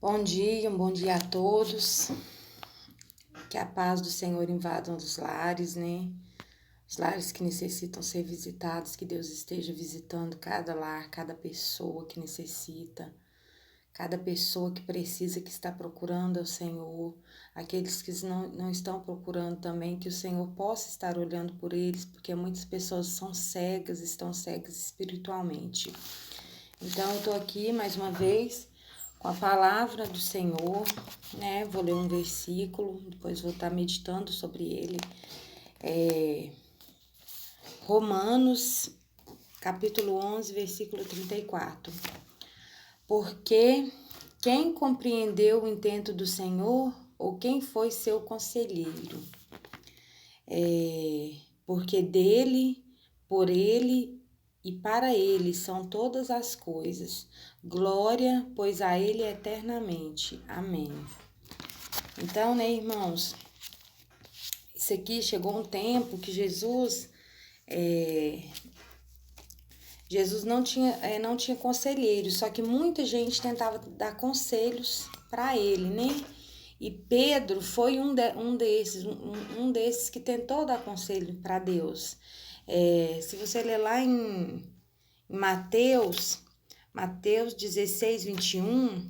Um bom dia a todos. Que a paz do Senhor invada os lares, né? Os lares que necessitam ser visitados, que Deus esteja visitando cada lar, cada pessoa que necessita, cada pessoa que precisa, que está procurando ao Senhor, aqueles que não estão procurando também, que o Senhor possa estar olhando por eles, porque muitas pessoas são cegas, estão cegas espiritualmente. Então, eu tô aqui mais uma vez com a palavra do Senhor, né? Vou ler um versículo, depois vou estar meditando sobre ele. Romanos, capítulo 11, versículo 34. Porque quem compreendeu o intento do Senhor, ou quem foi seu conselheiro? Porque dele, por ele e para ele são todas as coisas. Glória, pois a ele é eternamente. Amém. Então, né, irmãos, isso aqui chegou um tempo que Jesus não tinha conselheiro, só que muita gente tentava dar conselhos para ele, né? E Pedro foi um desses que tentou dar conselho para Deus. Se você ler lá em Mateus 16, 21,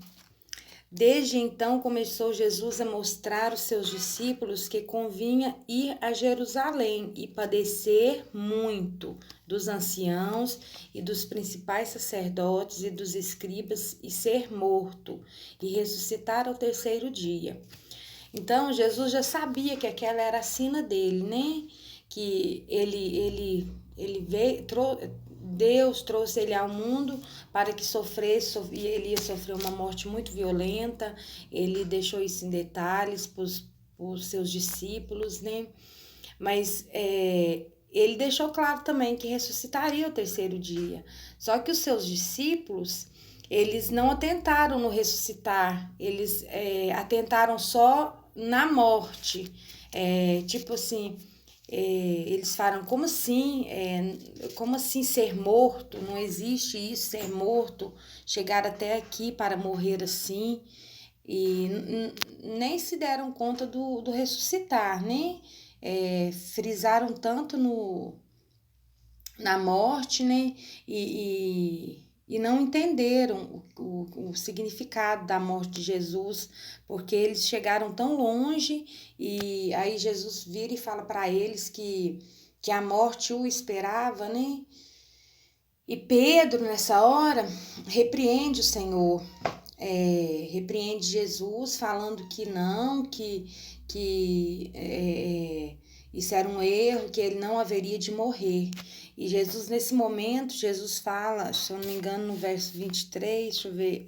desde então começou Jesus a mostrar aos seus discípulos que convinha ir a Jerusalém e padecer muito dos anciãos e dos principais sacerdotes e dos escribas e ser morto e ressuscitar ao terceiro dia. Então Jesus já sabia que aquela era a sina dele, né? Que ele veio, Deus trouxe ele ao mundo para que sofresse, e ele ia sofrer uma morte muito violenta. Ele deixou isso em detalhes para os seus discípulos, né? Mas ele deixou claro também que ressuscitaria ao terceiro dia. Só que os seus discípulos, eles não atentaram no ressuscitar, eles atentaram só na morte. Tipo assim, eles falam, como assim? Como assim ser morto? Não existe isso, ser morto, chegar até aqui para morrer assim. E nem se deram conta do ressuscitar, né? Frisaram tanto na morte, né? E não entenderam o significado da morte de Jesus, porque eles chegaram tão longe, e aí Jesus vira e fala para eles que a morte o esperava, né? E Pedro, nessa hora, repreende o Senhor, repreende Jesus, falando que não, que isso era um erro, que ele não haveria de morrer. E Jesus, nesse momento, Jesus fala, se eu não me engano, no verso 23, deixa eu ver,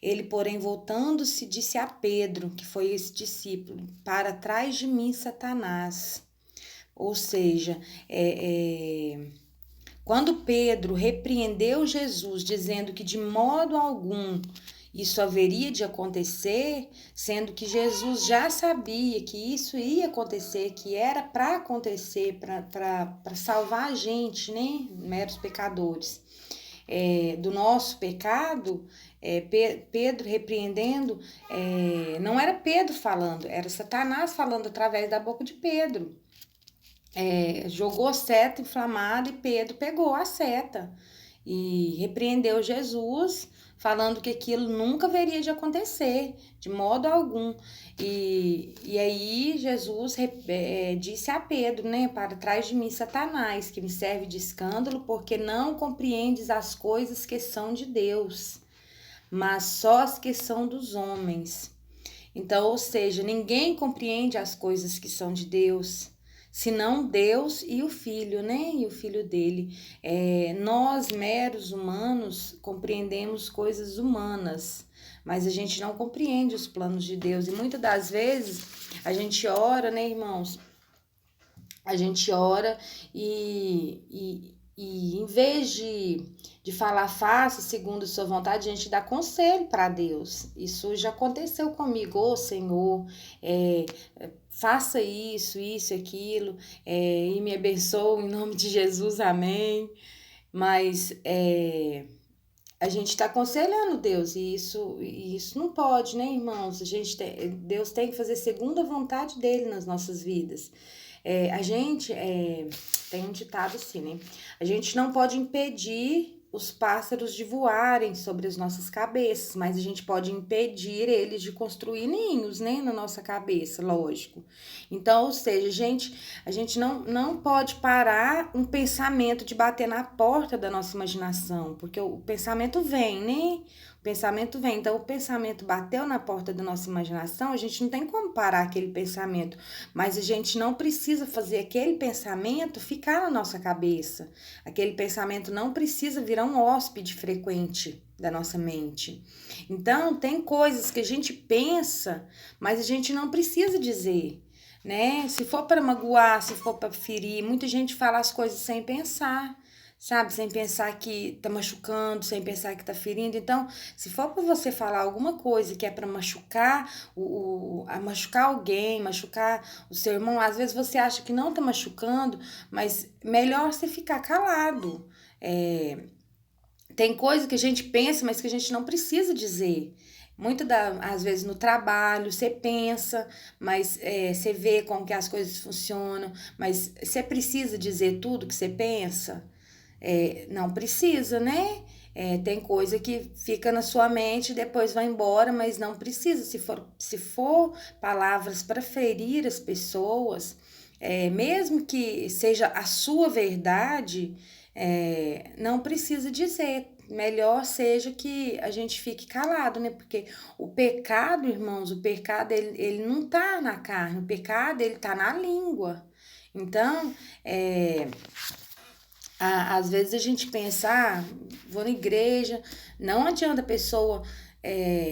ele, porém, voltando-se, disse a Pedro, que foi esse discípulo, para trás de mim, Satanás. Ou seja, quando Pedro repreendeu Jesus, dizendo que de modo algum isso haveria de acontecer, sendo que Jesus já sabia que isso ia acontecer, que era para acontecer, para salvar a gente, né, meros pecadores, do nosso pecado, Pedro repreendendo, não era Pedro falando, era Satanás falando através da boca de Pedro. Jogou a seta inflamada e Pedro pegou a seta e repreendeu Jesus, falando que aquilo nunca haveria de acontecer, de modo algum. E aí Jesus disse a Pedro, né, para trás de mim, Satanás, que me serve de escândalo, porque não compreendes as coisas que são de Deus, mas só as que são dos homens. Então, ou seja, ninguém compreende as coisas que são de Deus, senão Deus e o Filho, né? E o Filho dele. Nós, meros humanos, compreendemos coisas humanas, mas a gente não compreende os planos de Deus. E muitas das vezes a gente ora, né, irmãos? A gente ora e em vez de falar faça segundo a sua vontade, a gente dá conselho para Deus. Isso já aconteceu comigo, ô Senhor, faça isso, aquilo, e me abençoe em nome de Jesus, amém. Mas a gente está aconselhando Deus, e isso não pode, né, irmãos? Deus tem que fazer segundo a vontade dele nas nossas vidas. Tem um ditado assim, né? A gente não pode impedir os pássaros de voarem sobre as nossas cabeças, mas a gente pode impedir eles de construir ninhos, né, na nossa cabeça, lógico. Então, ou seja, a gente não pode parar um pensamento de bater na porta da nossa imaginação, porque o pensamento vem, né? O pensamento vem. Então, o pensamento bateu na porta da nossa imaginação, a gente não tem como parar aquele pensamento, mas a gente não precisa fazer aquele pensamento ficar na nossa cabeça. Aquele pensamento não precisa virar um hóspede frequente da nossa mente. Então, tem coisas que a gente pensa, mas a gente não precisa dizer, né? Se for para magoar, se for para ferir, muita gente fala as coisas sem pensar, sabe? Sem pensar que tá machucando, sem pensar que tá ferindo. Então, se for para você falar alguma coisa que é para machucar, machucar alguém, machucar o seu irmão, às vezes você acha que não tá machucando, mas melhor você ficar calado. Tem coisa que a gente pensa, mas que a gente não precisa dizer. Às vezes no trabalho, você pensa, mas você vê como que as coisas funcionam, mas você precisa dizer tudo que você pensa? Não precisa, né? Tem coisa que fica na sua mente e depois vai embora, mas não precisa. Se for palavras para ferir as pessoas, mesmo que seja a sua verdade, não precisa dizer. Melhor seja que a gente fique calado, né? Porque o pecado, irmãos, o pecado ele não tá na carne, o pecado ele tá na língua. Então, às vezes a gente pensa, vou na igreja, não adianta a pessoa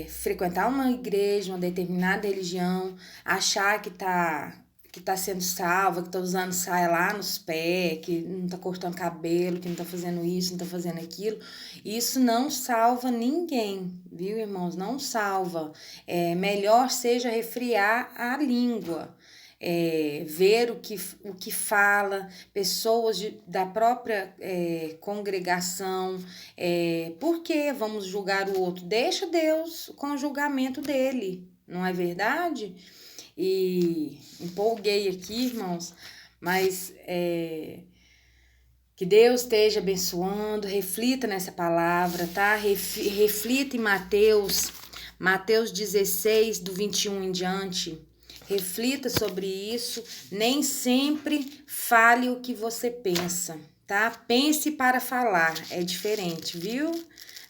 frequentar uma igreja, uma determinada religião, achar que tá sendo salva, que tá usando saia lá nos pés, que não tá cortando cabelo, que não tá fazendo isso, não tá fazendo aquilo. Isso não salva ninguém, viu, irmãos? Não salva. Melhor seja refriar a língua. Ver o que fala, pessoas da própria congregação. Por que vamos julgar o outro? Deixa Deus com o julgamento dele, não é verdade? E empolguei aqui, irmãos, mas que Deus esteja abençoando, reflita nessa palavra, tá? Reflita em Mateus 16, do 21 em diante. Reflita sobre isso, nem sempre fale o que você pensa, tá? Pense para falar, é diferente, viu?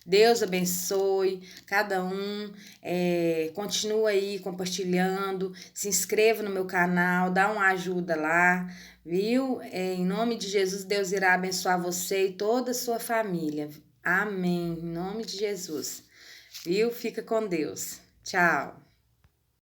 Deus abençoe cada um, continua aí compartilhando, se inscreva no meu canal, dá uma ajuda lá, viu? Em nome de Jesus, Deus irá abençoar você e toda a sua família. Amém, em nome de Jesus, viu? Fica com Deus. Tchau.